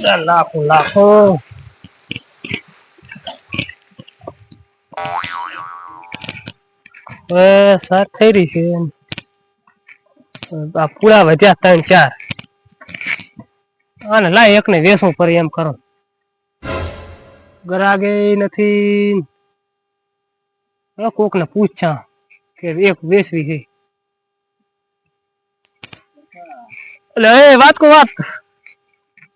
લાખો લાખો શાક થઈ રહી છે પૂરા વધ્યા 3-4 અને લાય એકને વેસવું ફરી એમ કરો ગરાગે નથી કોક ને પૂછા કે એક વેસવી છે એટલે એ વાત કો વાત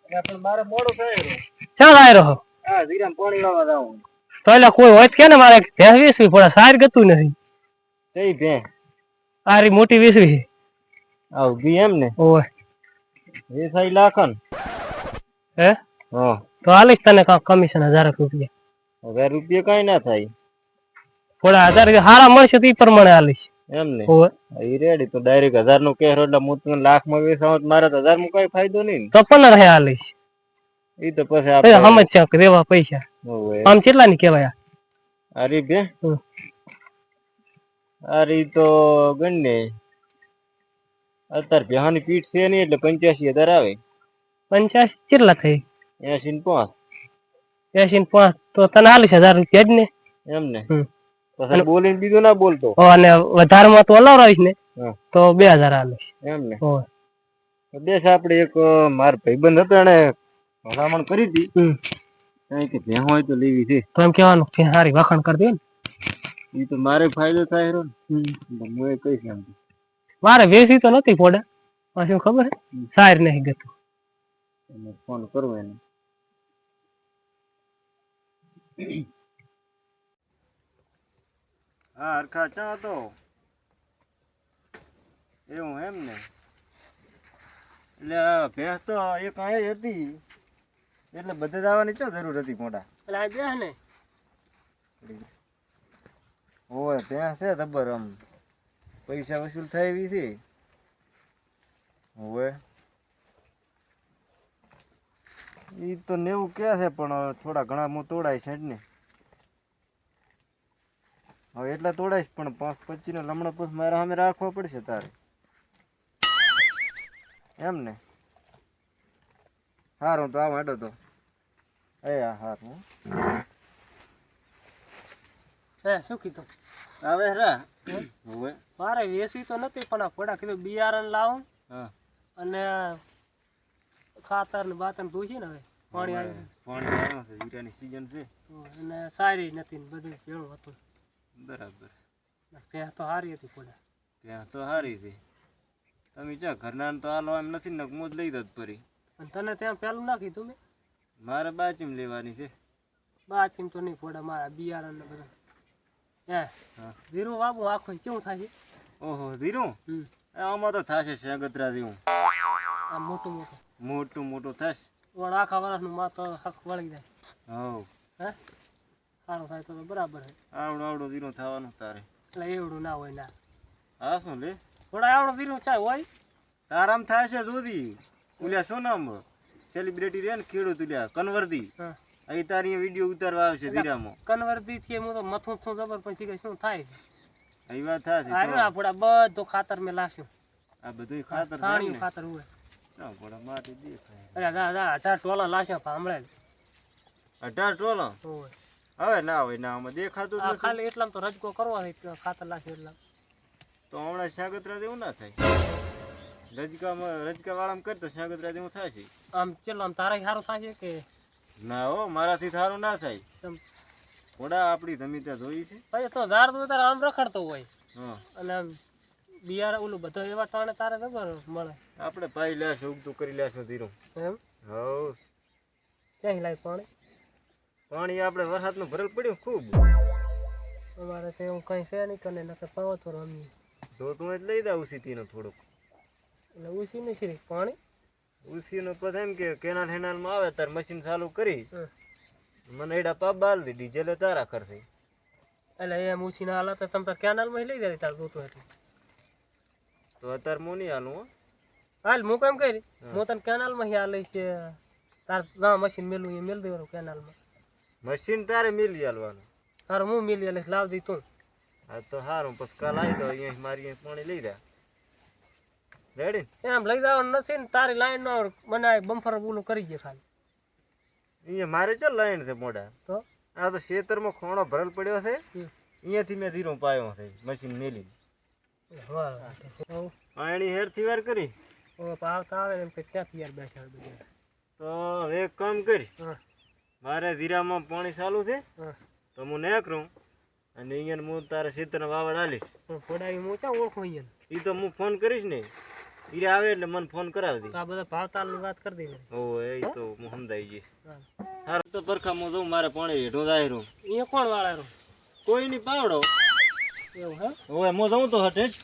પણ મારે મોડું થાય ચાલ આવી રહ્યો હા ધીરામ પાણી વાળવા જાવ તો એટલે કોઈ હોય કે ને મારે ભેંસ વેસવી પડે સાર ગતું નથી કઈ ભેંસ આરી મોટી વેસવી છે આવ બી એમ ને ઓય વેસાઈ લાખન હે હા તો આલીશ તને કાંક કમિશન 1000 રૂપિયા 1000 રૂપિયા કઈ ના થાય થોડા 1000 હારા મળશે તો ઈ પ્રમાણે આલીશ એમ ને ઓય ઈ રેડી તો ડાયરેક્ટ 1000 નું કહેરો એટલે હું તને લાખ માં વેસાવ મારે 1000 માં કઈ ફાયદો નહીં તો 15 આલીશ ઈ તો પછી આપણે સમજ છે રેવા પૈસા આમ કેટલા ની કહેવાય અરે બે અરે તો ગણને અત્યારે ભેહાની પીઠ છે નહીં એટલે 85000 આવે 85 કેટલા થઈ 80 ને 5 તો તને આલીશ 1000 રૂપિયા જ ને એમ ને પછી બોલીને બીજું ના બોલતો અને વધારમાં તો હલાવરાવીશ ને તો 2000 આલીશ એમ ને હો દેશ આપણે એક માર ભાઈબંધ હતો એને ભલામણ કરી હતી કે ભેં હોય તો લેવી છે તો એમ કહેવાનું કે સારી વખાણ કરી દે ને ઈ તો મારે ફાયદો થાય રો હું એ કહીશ એમ મારે વેસી તો નથી પોડા પાછું ખબર હે સાર નહીં ગતું ફોન કરવો એને હા હરખા ચા તો એવું એમ ને એટલે ભેંસ તો એક આય હતી એટલે બધે જવાની ચો જરૂર હતી મોટા એટલે આ ભેંસ ને ઓય ભેંસ છે જબર આમ પૈસા વસૂલ થાય એવી છે ઓય ઈ તો 90 કે છે પણ થોડા ઘણા હું તોડાય છે ને હવે એટલા તોડાઈશ પણ 5-25 નો લમણો પૂછ મારા સામે રાખવો પડશે તારે એમ ને હારું તો આવ હેડો તો એ હારું છે શું કીધું આવે રા હવે મારે વેસી તો નથી પણ આ ફોડા કીધું બિયારણ લાવું હા અને ખાતર ને બાતન પૂછી ને હવે પાણી આવ્યું છે જીરાની સીઝન છે અને સારી નથી બધું ભેળું હતું બરાબર ભેંસ તો સારી હતી ફોડા ભેંસ તો સારી છે તમે ચા ઘરના તો હાલો એમ નથી ને મોજ લઈ દો પરી અને તને ત્યાં પેલું નાખી તું મેં મારે બાચીમ લેવાની છે બાચીમ તો નહીં ફોડા મારા બિયારણ ને બધા હે હા ધીરું વાબુ આખો કેવું થાય છે ઓહો ધીરું આમાં તો થશે શેગતરા જેવું આ મોટું મોટું મોટું મોટું થશે વળ આખા વર્ષનું માતો હક વળી જાય હવ હે સારું થાય તો બરાબર છે આવડો આવડો ધીરું થવાનું તારે એટલે એવડું ના હોય ના હા શું લે થોડા આવડો ધીરું ચાય હોય તારામ થાય છે દૂધી ઉલ્યા શું નામ સેલિબ્રિટી રે ને ખેડૂત ઉલ્યા કનવર્દી અહીં તારી વિડીયો ઉતારવા આવે છે ધીરામાં કનવર્દી થી હું તો મથું છું જબર પછી કે શું થાય છે અહીં વાત થાય છે આપડા બધું ખાતર મેં લાશ્યું આ બધું ખાતર સાણિયું ખાતર હોય ના પડા માટી દેખાય અરે દા 18 ટોલા લાશ્યા ભામળે 18 ટોલા હોય હવે ના હોય ના આમાં દેખાતું જ નથી ખાલી એટલામાં તો રજકો કરવો છે ખાતર લાશ્યું એટલા તો હમણાં શાગતરા દેવું ના થાય રજકા વાળામાં કર તો શાગતરા દેવું થાય છે આમ ચલો આમ તારા સારું થાય કે ના હો મારાથી સારું ના થાય થોડા આપણી જમીન ત્યાં જોઈ છે પછી તો ઝાડ તો તારે આમ રખડતો હોય હા અને આમ બિયાર ઓલું બધો એવા ટાણે તારે ખબર મળે આપણે પાઈ લેશું ઉગતું કરી લેશું ધીરું એમ હવ ક્યાંય લાય પાણી આપણે વરસાદનું ભરેલ પડ્યું ખૂબ અમારે તો એવું કઈ છે નહીં કને નકર પાવો તો રમી તો તું જ લઈ જાવ ઉસીતીનો થોડુંક એટલે ઉસી ને છે પાણી ઉસીનો પછી એમ કે કેનાલ હેનાલમાં આવે તાર મશીન ચાલુ કરી મને એડા પાપ બાલ દી ડીઝલ તારા ખર્ચે એટલે એમ ઉસીના હાલા તો તમ તાર કેનાલમાં લઈ જાય તાર ગોતો એટલે તો અત્યારે હું નહીં હાલું હાલ હું કેમ કરી હું તને કેનાલમાં હાલ લઈશ તાર ના મશીન મેલું એ મેલ દેવાનું કેનાલમાં મશીન તારે મેલી હાલવાનું સારું હું મેલી હાલીશ લાવ દી તું હા તો સારું પછી કાલ આવી તો અહીંયા મારી પાણી લઈ જાય રેડી એમ લઈ જવાનું નથી ને તારી લાઈન નો મને બમ્ફર બોલું કરી છે ખાલી અહીંયા મારે ચાલ લાઈન છે મોઢા તો આ તો ખેતરમાં ખોણો ભરલ પડ્યો છે અહીંયાથી મેં ધીરો પાયો છે મશીન મેલી પાણી હેરથી વાર કરી પાવતા આવે એમ કે ક્યાંથી યાર બેઠા બધા તો હવે એક કામ કરી મારે ધીરામાં પાણી ચાલુ છે તો હું નીકળું અને અહીંયા હું તારા ખેતરના વાવડ આલીશ ફોડાવી હું ચા ઓળખું અહીંયા એ તો હું ફોન કરીશ ને ઈ આવે એટલે મને ફોન કરાવી દે આ બધા ભાવતાલની વાત કરી દે ઓ એ તો હું સમજાઈ જઈશ હારું તો પરખામાં જઉં મારે પાણી હેઠું જાય રહું અહીંયા કોણ વાળા કોઈ નહીં પાવડો એવું હે હવે હું જઉં તો હટે જ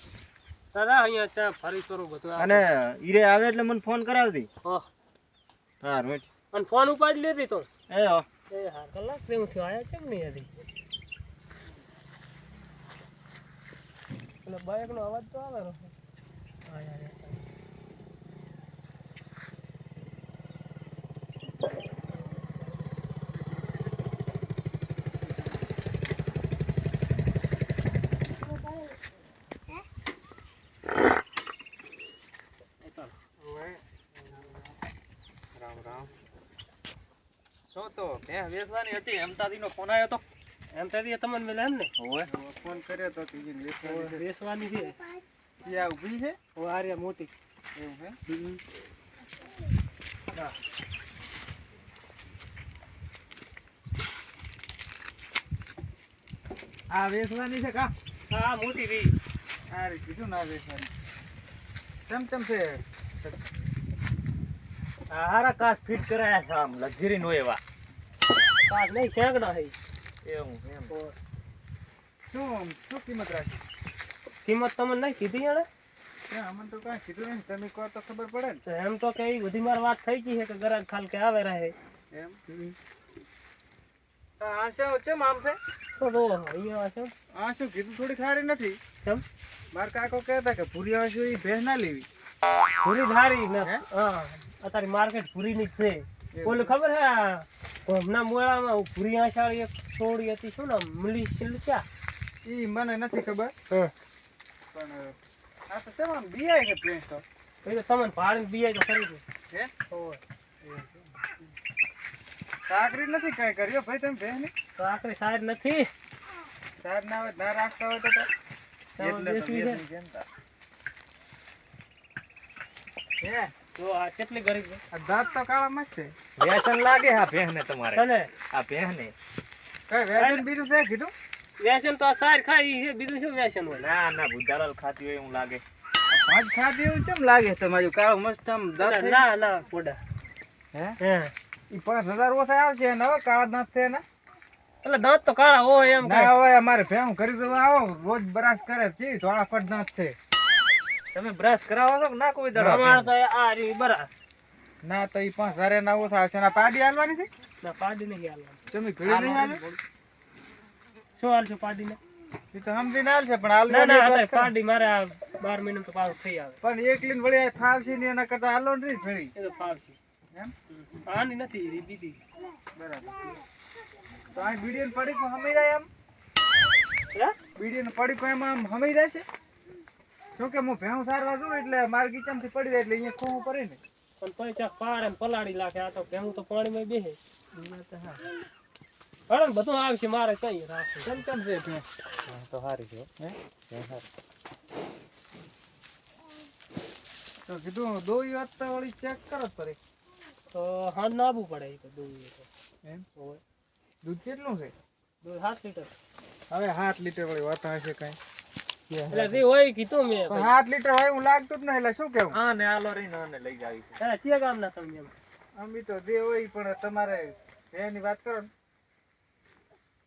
દાદા અહીંયા ચા ફરી કરું બધું અને ઈરે આવે એટલે મને ફોન કરાવી દે હા મેટ અને ફોન ઉપાડી લેતી તો એ હો એ હા કલાક જેવું થયું આયા કેમ નહીં હજી એટલે બાઇકનો અવાજ તો આવે આયા રામ રામ શું તો મેં વેચવાની હતી એમતાદીનો ફોન આવ્યો તો એમ તો તમને મેલે એમ ને ઓય ફોન કર્યો તો કે વેચવાની છે ત્યાં ઊભી છે ઓ આર્યા મોટી એવું છે આ વેચવાની છે કા હા મોટી રી આ રે કીધું ના વેચવાની ચમ છે હારા કાસ ફિટ કરાયા છે આમ લક્ઝરી નો એવા કાસ નહીં શેંગડા છે એવું એમ શું કિંમત રાખી કિંમત તમને નહીં કીધી એને અમને તો કાંઈ કીધું નહીં તમે કહો તો ખબર પડે ને એમ તો કે બધી માર વાત થઈ ગઈ છે કે ગરાક ખાલ કે આવે રહે એમ આ શું ચમ આમ છે તો દો અહીંયા છે આ શું કીધું થોડી ખારી નથી ચમ માર કાકો કહેતા કે પૂરી આવે શું ભેંસ ના લેવી પૂરી ધારી ને હા અત્યારે માર્કેટ પૂરી ની છે ઓલું ખબર હે કોમના મોળામાં પૂરી આશાળી એક છોડી હતી શું નામ મલી સિલચા ઈ મને નથી ખબર હા પણ આ તો ચમ આમ બીઆઈ કે ભેંસ તો એ તો તમને ભાડે બીઆઈ તો ખરી હે ઓય કાકરી નથી કાંઈ કર્યો ભાઈ તમે ભેંસ ને તો આખરી સાઈડ નથી સાર ના હોય ના રાખતા હોય તો એટલે તો વેચની જનતા હે તો આ કેટલી ગરીબ છે આ દાંત તો કાળા મસ્ત છે વ્યસન લાગે હા ભેંસ ને તમારે અને આ ભેંસ ને કઈ વેચન બીજું છે કીધું વ્યસન તો આ સાર ખાઈ છે બીજું શું વ્યસન હોય ના ના ભૂદાલાલ ખાતી હોય એવું લાગે પાંચ ખાધી એવું કેમ લાગે તમારું કાળું મસ્ત આમ દાંત થઈ ના ના પોડા હે હે ઈ 5000 ઓછા આવશે ને હવે કાળા દાંત છે ને એટલે દાંત તો કાળા હોય એમ ના હવે અમારે ભેંસ કરી દો આવો રોજ બ્રશ કરે છે ધોળા ફટ દાંત છે તમે બ્રશ કરાવો છો કે ના કોઈ દડો અમાર તો આ રી બરા ના તો ઈ 5000 ના ઓછા આવશે ના પાડી હાલવાની છે ના પાડી નહીં હાલવા તમે ઘરે નહીં હાલે શું હાલ છે પાડી ને ઈ તો સમજીને હાલશે પણ ના હાલવાની ના વાત અરે કરો. પાડી મારે આ 12 મિનિટ તો પાછું થઈ આવે પણ એકલીને વળી આ ફાવશે ને એના કરતા હાલો ને ફેરી એ તો ફાવશે એમ આની નથી રી બીજી બરાબર તો આ વિડિયો પડી કો હમી જાય એમ હે વિડિયો પડી કો એમ આમ હમી જાય છે શું કે હું ભેંસ સારવા જઉં એટલે માર ગીચમથી પડી જાય એટલે અહીંયા ખોવું પડે ને પણ કોઈ ચાક પાડે ને પલાડી નાખે આ તો ભેંસ તો પાણીમાં બેસે હા બધું આવશે મારે કઈ રાખે કેમ કેમ છે ભેંસ તો સારી છે હે તો કીધું દોઈ વાત તો વળી ચેક કરો જ પડે તો હા નાબવું પડે એ તો દૂધ એમ હોય દૂધ કેટલું છે દૂધ 7 લીટર હવે 7 લીટર વળી વાત હશે કઈ એટલે જે હોય કીધું મેં પણ 7 લીટર હોય હું લાગતું જ નહીં એટલે શું કેવું હા ને આલો રહી ને લઈ જાવી છે હા ચિયા ગામ ના તમે એમ અમી તો જે હોય પણ તમારે એની વાત કરો ને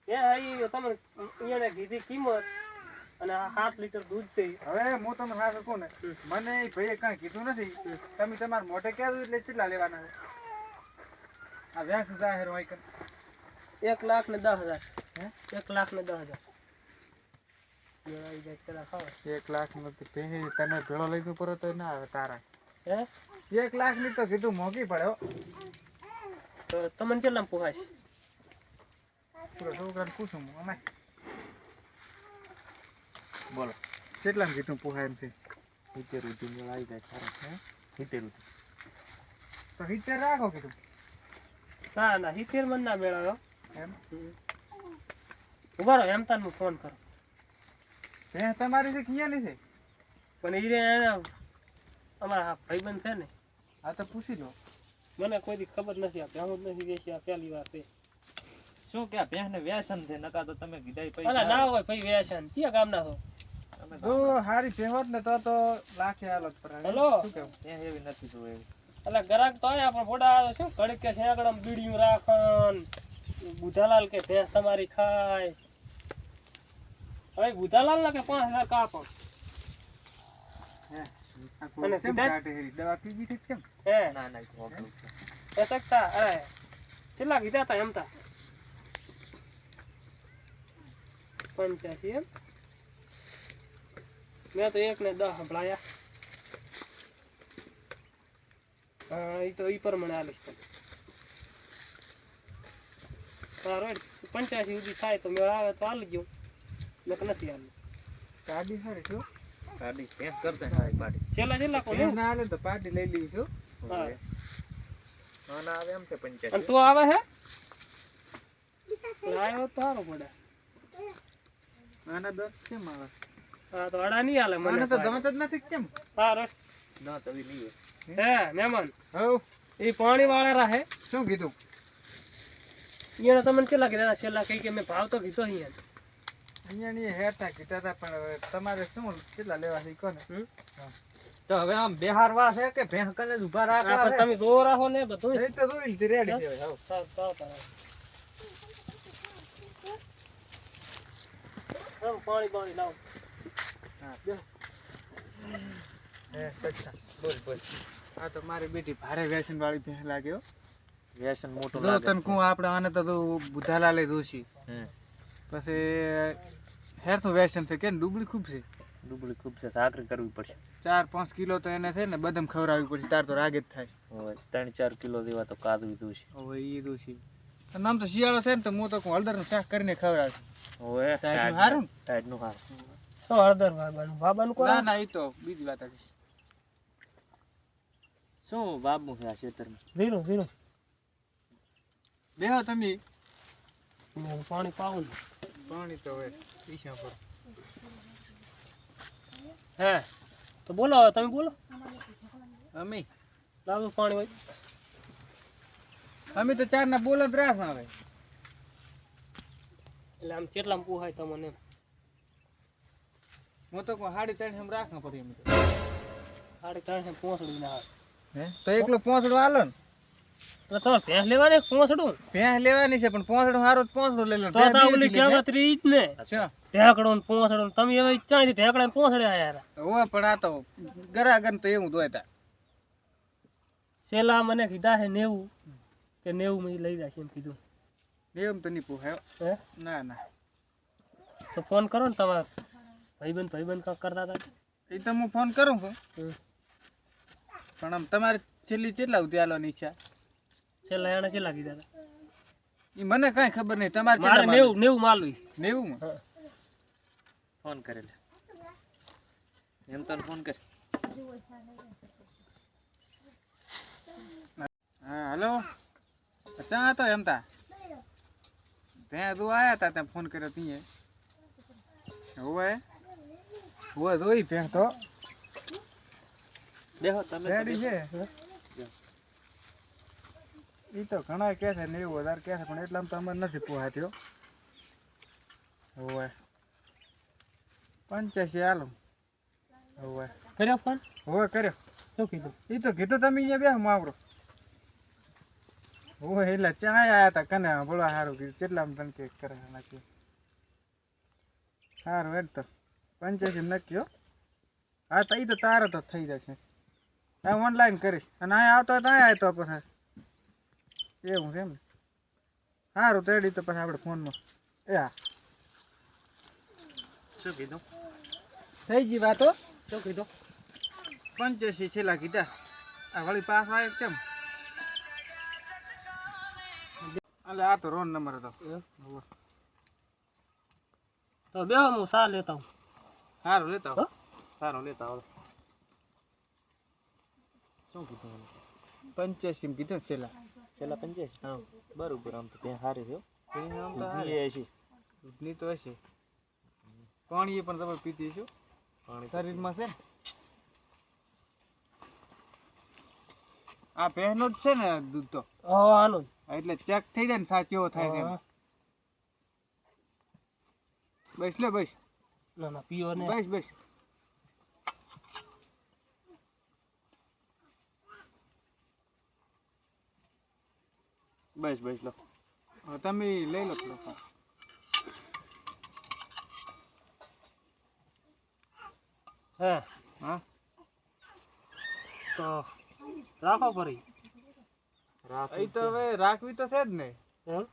એ આઈ તમને એને કીધી કિંમત અને આ 7 લીટર દૂધ છે હવે હું તમને હા કહું ને મને એ ભાઈએ કાંઈ કીધું નથી તમે તમારા મોઢે કહેવું એટલે કેટલા લેવાના છે આ વ્યાસ જાહેર હોય કે 1,10,000 હે 1,10,000 મેળાવી જાય પેલા ખાવા 1 લાખ નથી પહેરી તમે ભેળો લઈ દઉં પડો તો ના આવે તારા હે 1 લાખ ની તો કીધું મોંઘી પડે હો તો તમને કેટલામાં પોહાશ પૂરો છોકરાને પૂછું હું અમે બોલો કેટલામાં કીધું પોહાય એમ છે 70 રૂપિયા આવી જાય સારા હે 70 રૂપિયા તો 70 રાખો કીધું ના ના 70 મણ ના મેળવ્યો એમ ઉભા રહો હેમતાન હું ફોન કરું ભેંસ તમારી છે કિયાની છે પણ ઈ રે એને અમારા ભાઈબંધ છે ને આ તો પૂછી લો મને કોઈ દી ખબર નથી આ ભેહું જ નથી વેચી આ પહેલી વાર છે શું કે ભેંસ ને વ્યસન છે નકા તો તમે કીધા અલા ના હોય ભાઈ વેચાણ ચિયા ગામના છો તો હારી ભેહોત ને તો લાખે હાલત પર હેલો શું કેવું ભેંસ એવી નથી તો એવી એટલે ગરાક તો આયા પણ ફોડા શું ઘડીક કે શેકડમ બીડીયું રાખન બુધાલાલ કે ભેંસ તમારી ખાય હવે બુધાલાલ ના કે 5000 કાપો અને કેમ સીધા કાઢે હેરી દવા પીવી છે કેમ હે ના ના પ્રોબ્લેમ એ શકતા અરે કેટલા કીધા તા એમ તા 85 એમ મેં તો 1 ને 10 સંભળાયા હા એ તો ઈ પ્રમાણે આલીશ તને સારું 85 સુધી થાય તો મેળ આવે તો આલી ગયો મેં નથી આલી ગાડી હારી છો ગાડી ભેંસ કરતા હારી પાડી છેલ્લા કોણ ભેંસ ના હાલે તો પાડી લઈ લીધી છો હા ના ના આવે એમ છે 85 અને તું આવે હે આવ્યો તો સારું પડે આના 10 કેમ આવે હા તો અડા નહીં હાલે મને આને તો ગમત જ નથી કેમ સારું ના તવી નહીં હે મહેમાન હવ એ પાણી વાળા રહે શું કીધું એને તમને કેટલા કીધા છેલ્લા કઈ કે મેં ભાવ તો કીધો અહીંયા અહીંયાની હેઠા કીધા હતા પણ હવે તમારે શું કેટલા લેવા છે કોને હમ? તો હવે આમ બેહારવા છે કે ભેંસ કને જ ઊભા આ રાખવા પણ તમે જોર રાખો ને બધું એ તો જોઈ લીધી રેડી છે હવે સારું સારું પાણી લાવો હા બેહો હે સચ્ચા બોલ બોલ આ તો મારી બેટી ભારે વ્યસન વાળી ભેંસ લાગ્યો વ્યસન મોટું લાગે તને કહું આપણે આને તો બુધાલાલે દોશી પછી હેર તો વ્યસન છે કે ડુબળી ખૂબ છે સાકરી કરવી પડશે 4-5 કિલો તો એને છે ને બદામ ખવડાવવી પડશે તાર તો રાગે જ થાય હોય 3-4 કિલો જેવા તો કાદવી દોશી હોય એ દોશી નામ તો શિયાળો છે ને તો હું તો હળદરનું શાક કરીને ખવડાવીશ હોય ટાઈટનું હારું ને ટાઈટનું હારું શું હળદર બાબાનું કોણ ના ના એ તો બીજી વાત હતી શું બાબુ છે આ ખેતરમાં ઝીરો બેહો તમે પાણી પાવું ને પાણી તો હવે ઈશા પર હે તો બોલો હવે તમે બોલો અમે લાવો પાણી હોય અમે તો ચાર ના બોલ જ રાખ હવે એટલે આમ કેટલામાં પોહાય તમને હું તો કોઈ 3.5 રાખવા પડી એમ 3.5 પહોંચડી ના હે તો એકલો પહોંચડું હાલો ને એટલે તમારે ભેંસ લેવાની પહોંચડું ભેંસ લેવાની છે પણ પહોંચડું હારો જ પહોંચડું લઈ લો તો તો ઓલી કહેવત રહી જ ને ઢેકડો ને પહોંચડો તમે હવે ચાંદી ઢેકડા ને પહોંચડે આયા હોય પણ આ તો ગરાગન તો એવું દોયતા છેલ્લા મને કીધા છે 90 કે 90 માં લઈ જાય છે એમ કીધું એમ તો નહીં પોહાય હે ના ના તો ફોન કરો ને તમારા ભાઈબંધ કાંક કરતા હતા એ તો હું ફોન કરું છું હમ. પણ આમ તમારે છેલ્લી કેટલા સુધી હાલવાની ઈચ્છા છેલ્લા એને કેટલા કીધા હતા એ મને કાંઈ ખબર નહીં તમારે મારે કેટલા 90 માલવી 90 માં હા. ફોન કરેલે એમ તને ફોન કર હા હલો ચા હતો એમ તા ત્યાં તું આયા તા ત્યાં ફોન કર્યો તીએ હોય જોઈ ભેં તો દેખો તમે રેડી છે ઈ તો ઘણા કહે છે 90,000 કહે છે પણ એટલામાં તો અમારે નથી પોહાત્યો હોય 85 હાલો હોય કર્યો ફોન હોય કર્યો શું કીધું ઈ તો કીધું તમે અહીંયા બેહ માવરો હોય એટલે ચા આયા હતા કને બોલવા સારું કીધું કેટલામાં તને કેક કરે નાખ્યું સારું હેડ તો 85 નક્કી હો હા તો ઈ તો તારે તો થઈ જશે હા ઓનલાઈન કરીશ અને અહીંયા આવતો હોય તો અહીંયા આવતો પછી એવું છે એમ ને સારું તેડી તો પછી આપણે ફોનમાં એ હા શું કીધું થઈ ગઈ વાતો શું કીધું 85 છેલ્લા કીધા આ વળી પાસ આવે કેમ અલે આ તો રોન નંબર હતો તો બેહો હું સા લેતા હું સારું લેતા આવો સારું લેતા આવો શું કીધું 85 કીધું છેલ્લા છેલ્લા 85 હા બરોબર આમ તો ત્યાં સારી છે આમ તો દૂધની એ છે દૂધની તો હશે પાણી પણ તમે પીતી છો પાણી શરીરમાં છે ને આ પહેનો જ છે ને દૂધ તો આનું એટલે ચેક થઈ જાય ને સાચો થાય છે હા. બસ લે બસ ના ના પીઓ ને બસ બસ બસ બસ લો હવે તમે લઈ લો થોડો હે હા તો રાખો ફરી એ તો હવે રાખવી તો છે જ ને એમ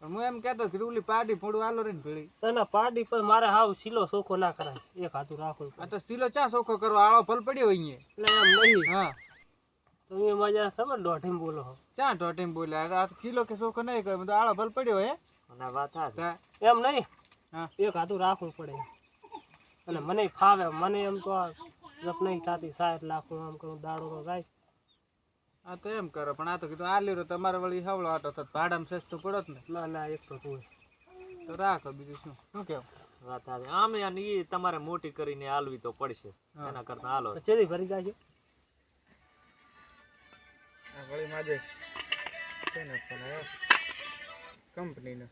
હું એમ કહેતો કે ઓલી પાડી ફોડું આલો રે ને ભેળી ના ના પાડી પર મારે હાવ સિલો સોખો ના કરાય એક હાથું રાખવું આ તો સિલો ચા ચોખ્ખો કરો આળો ભલ પડ્યો હોય અહીંયા એટલે એમ નહીં હા તમે મજા ખબર દોઢીમ બોલો છો ચા ટોટીમ બોલ્યા આ કિલો કે ચોખ્ખો નહીં કરે બધો આળો ભલ પડ્યો હે અને વાત હા એમ નહીં હા એક હાથું રાખવું પડે અને મને ફાવે મને એમ તો જપ નહીં થતી સાહેબ લાખું આમ કરું દાડો તો જાય આ તો એમ કરો પણ આ તો કીધું આ લીરો તમારે વળી હવળો આટો તો ભાડામાં સસ્તું પડત ને ના ના એક તો તું તો રાખો બીજું શું કેવું વાત હા આમ અને ઈ તમારે મોટી કરીને આલવી તો પડશે એના કરતા હાલો તો ચેરી ભરી જાય છે આ વળી માજે છે ને ફોન આવ્યો કંપનીનો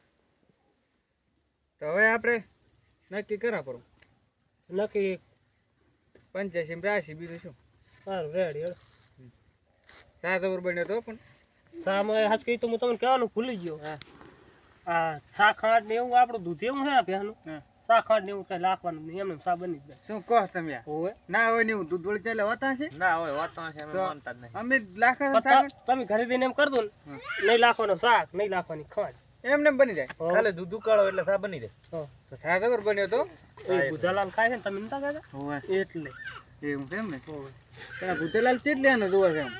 તો હવે આપણે નક્કી કરા પડું નક્કી 85 રાશી બીજું શું સારું રેડી સાત ઓવર બન્યો તો પણ સામે હાથ કહી તો હું તમને કહેવાનું ભૂલી ગયો આ સા ખાંડ ને એવું આપણું દૂધ એવું છે પહેલું હા સા ખાંડ ને એવું કઈ લાખવાનું નહીં એમને સા બની જાય શું કહો તમે આ? હોવે ના હોય ને એવું દૂધ વળી ચાલે હોતા છે ના હોય વાતો છે અમે તો માનતા જ નહીં અમે લાખા પણ તમે ઘરે જઈને એમ કર દો ને હા. નહીં લાખવાનો શાક નહીં લાખવાની ખાંડ એમને બની જાય ખાલી દૂધ ઉકાળો એટલે સા બની જાય હા. તો સાત ઓવર બન્યો તો એ બુધાલાલ ખાય છે ને તમે નતા કહેતા હોવે એટલે એવું છે એમ ને હોવે પેલા ભૂતેલાલ ચેટલી આનો જોવા છે એમ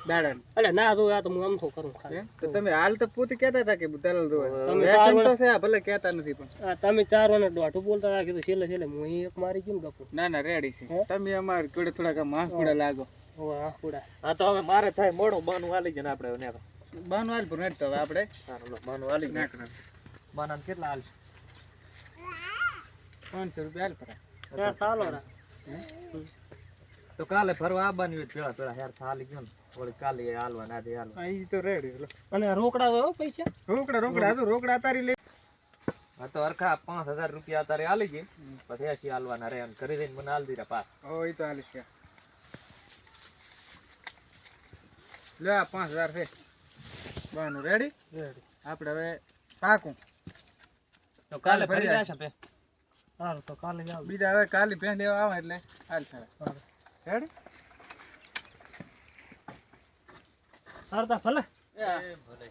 દાડા એટલે ના જો આ તો હું અમથો કરું ખાલી તો તમે હાલ તો પોતે કહેતા હતા કે ભૂતેલાલ જોવા તમે વ્યસન ચાર તો છે આ, ભલે કહેતા નથી પણ આ તમે ચાર વાને દોઢું બોલતા હતા કીધું છેલ્લે છેલ્લે હું અહીં એક મારી કેમ ગપું ના ના રેડી છે હે? તમે અમાર જોડે થોડાક માખુડા લાગો હોવે હા પૂડા હા તો હવે મારે થાય મોડું બાનું હાલી જાય ને આપણે ને બાનું હાલ પણ તો હવે આપણે સારું લો બાનું હાલી ના જાય કરા બાનાને કેટલા હાલ 500 રૂપિયા હાલ પરા ત્યાં ચાલો રા તો કાલે ફરવા આવવાની હોય પેલા પેલા હેર હાલી ગયો ને વળી કાલે હાલવા ના દે હાલવા આ ઈ તો રેડી લો અને રોકડા તો હો પૈસા રોકડા તો રોકડા તારી લે હા તો હરખા 5000 રૂપિયા તારે હાલી ગઈ પછી 80 હાલવાના રે અને ઘરે જઈને મને હાલ દીધા પાસ ઓ ઈ તો હાલી છે લે આ 5000 છે બાનું રેડી રેડી આપણે હવે પાકું તો કાલે ફરી ફરી જશે. જશે પે સારું તો કાલે જાવ બીજા હવે કાલે પહે લેવા આવે એટલે હાલ સારા રેડી સારું તા ભલે એ હા. ભલે